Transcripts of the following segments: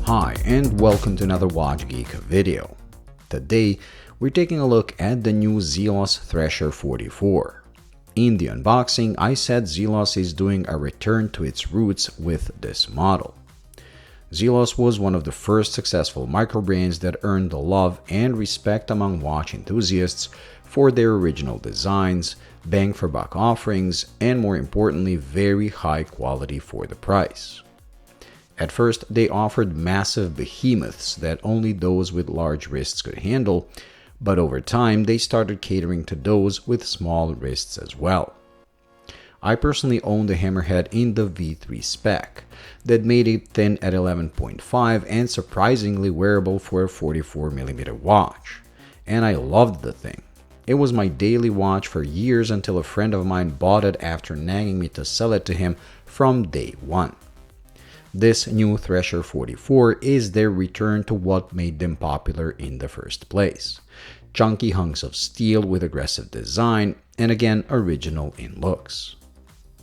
Hi and welcome to another Watch Geek video. Today we're taking a look at the new Zelos Thresher 44. In the unboxing, I said Zelos is doing a return to its roots with this model. Zelos was one of the first successful microbrands that earned the love and respect among watch enthusiasts for their original designs, bang for buck offerings, and more importantly, very high quality for the price. At first, they offered massive behemoths that only those with large wrists could handle, but over time they started catering to those with small wrists as well. I personally own the Hammerhead in the V3 spec that made it thin at 11.5 and surprisingly wearable for a 44mm watch, and I loved the thing. It was my daily watch for years until a friend of mine bought it after nagging me to sell it to him from day one. This new Thresher 44 is their return to what made them popular in the first place. Chunky hunks of steel with aggressive design and again original in looks.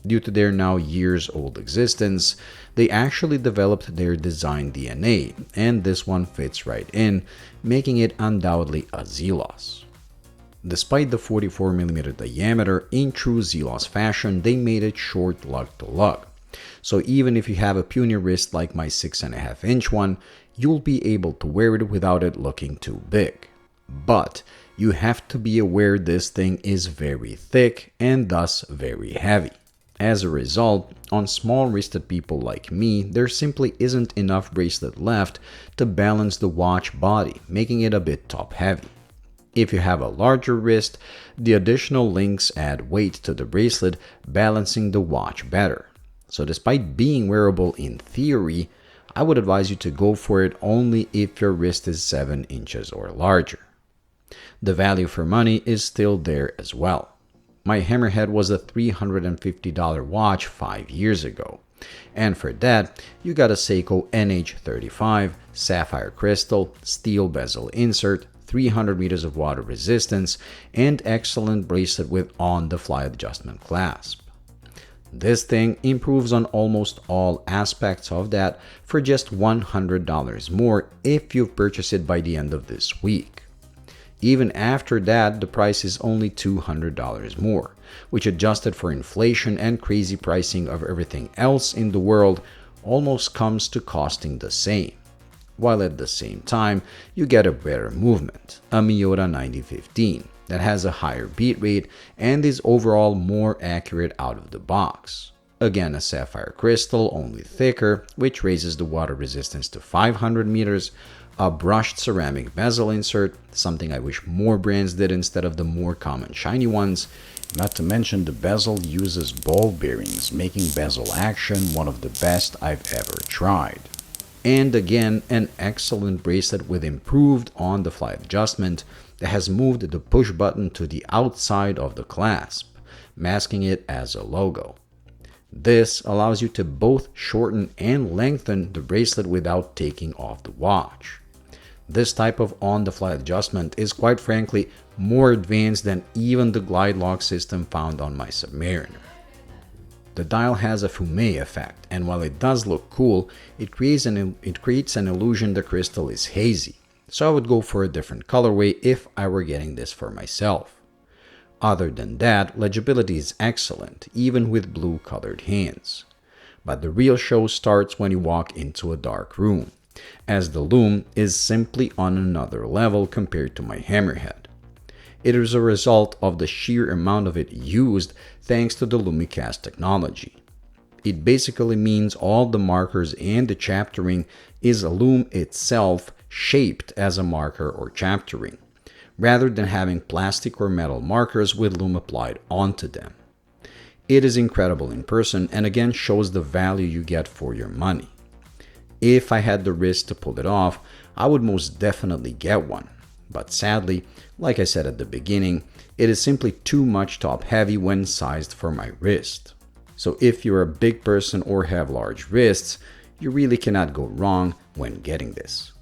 Due to their now years-old existence, they actually developed their design DNA, and this one fits right in, making it undoubtedly a Zelos. Despite the 44mm diameter, in true Zelos fashion, they made it short lug to lug. So even if you have a puny wrist like my 6.5-inch one, you'll be able to wear it without it looking too big. But you have to be aware this thing is very thick and thus very heavy. As a result, on small-wristed people like me, there simply isn't enough bracelet left to balance the watch body, making it a bit top-heavy. If you have a larger wrist, the additional links add weight to the bracelet, balancing the watch better. So despite being wearable in theory, I would advise you to go for it only if your wrist is 7 inches or larger. The value for money is still there as well. My Hammerhead was a $350 watch 5 years ago, and for that, you got a Seiko NH35, sapphire crystal, steel bezel insert, 300 meters of water resistance, and excellent bracelet with on-the-fly adjustment clasp. This thing improves on almost all aspects of that for just $100 more if you purchase it by the end of this week. Even after that, the price is only $200 more, which adjusted for inflation and crazy pricing of everything else in the world almost comes to costing the same. While at the same time, you get a better movement, a Miyota 9015, that has a higher beat rate and is overall more accurate out of the box. Again, a sapphire crystal, only thicker, which raises the water resistance to 500 meters, a brushed ceramic bezel insert, something I wish more brands did instead of the more common shiny ones. Not to mention the bezel uses ball bearings, making bezel action one of the best I've ever tried. And again, an excellent bracelet with improved on-the-fly adjustment that has moved the push button to the outside of the clasp, masking it as a logo. This allows you to both shorten and lengthen the bracelet without taking off the watch. This type of on-the-fly adjustment is quite frankly more advanced than even the glide lock system found on my Submariner. The dial has a fume effect, and while it does look cool, it creates an illusion the crystal is hazy, so I would go for a different colorway if I were getting this for myself. Other than that, legibility is excellent, even with blue colored hands. But the real show starts when you walk into a dark room, as the lume is simply on another level compared to my Hammerhead. It is a result of the sheer amount of it used thanks to the LumeCast technology. It basically means all the markers and the chaptering is a lume itself shaped as a marker or chaptering, rather than having plastic or metal markers with lume applied onto them. It is incredible in person and again shows the value you get for your money. If I had the wrist to pull it off, I would most definitely get one. But sadly, like I said at the beginning, it is simply too much top heavy when sized for my wrist. So if you're a big person or have large wrists, you really cannot go wrong when getting this.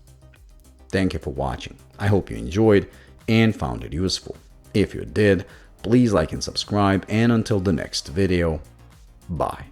Thank you for watching. I hope you enjoyed and found it useful. If you did, please like and subscribe, and until the next video, bye.